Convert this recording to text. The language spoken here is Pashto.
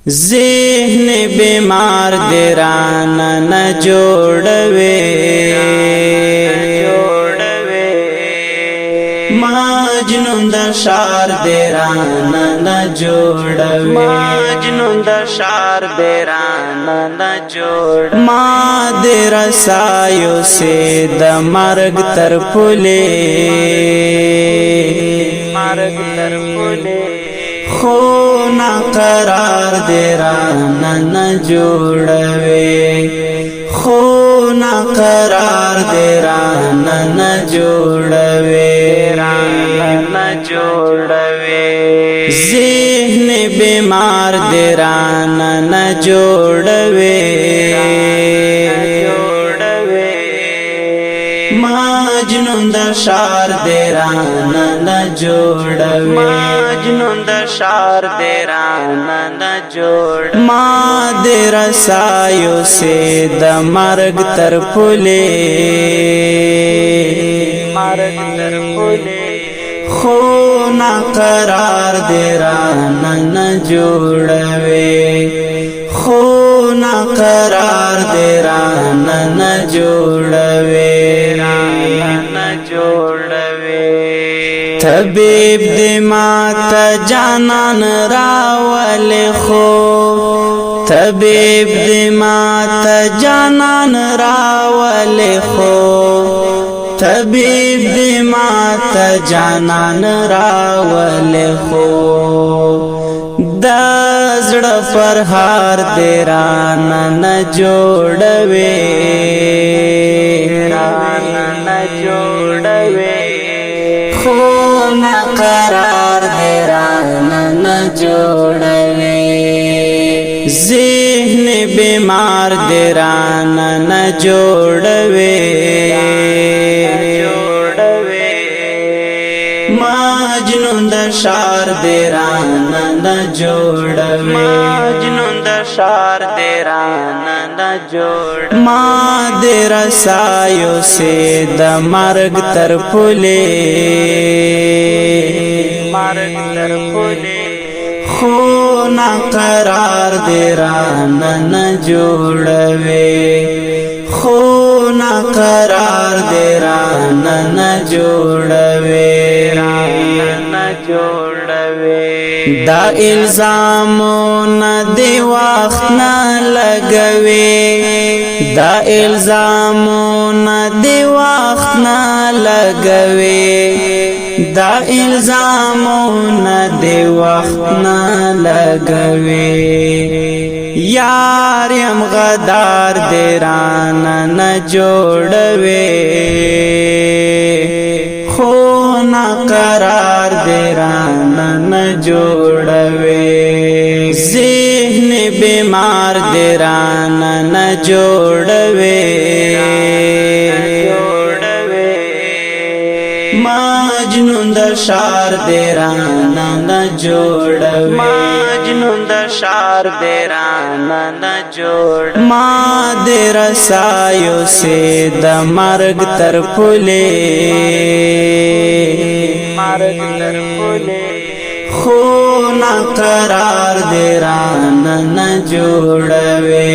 ذهن بیمار دیرانا نہ جوڑوے مجنون دا شار دیرانا نہ جوڑوے مجنون دا شار دیرانا نہ جوڑوے ما دیر سایو سے دا مرگ تر پلے مرگ تر پلے خونا قرار دیرانا نہ جوڑوے خونا قرار دیرانا نہ جوڑوے نہ جوڑوے ذہن بیمار دیرانا نہ جوڑوے مجنون دا شار دیرانا نہ جوڑوے مجنون دا شار دیرانا نہ جوڑوے ما دیر سایو سے دا مرگ تر پلے مرگ تر پلے خونا قرار دیرانا نہ جوڑوے خونا قرار دیرانا نہ جوڑوے طبیب دی ماتا جانان راول خو طبیب دی ماتا جانان راول خو طبیب دی ماتا جانان راول خو دا زڑا پر ہار دیرانا نہ جوڑوے نہ جوڑوے خونا قرار دیرانا نہ جوڑوے ذہن بیمار دیرانا نہ جوڑوے مجنون دا شار دیرانا نہ جوڑوے مجنون دا شار دیرانا نہ جوڑوے ما دیر سایو سے دا مرگ تر پلے مرگ تر پلے خونا قرار دیرانا نہ جوڑوے خونا قرار دیرانا نہ جوڑوے نہ جوڑوے دا الزامون دی وقت نہ لگوے دا الزامون دی وقت نہ لگوے دا الزامون دی وقت نہ لگوے یار یم غدار دیرانا نہ جوڑوے خونا قرار دیرانا نہ جوڑوے ذہن بیمار دیرانا نہ جوڑوے مجنون دا شار دیرانا نہ جوڑوے مجنون دا شار دیرانا نہ جوڑوے ما دیر سایو سے دا مرگ تر پلے مرگ تر پلے خونا قرار دیرانا نہ جوڑوے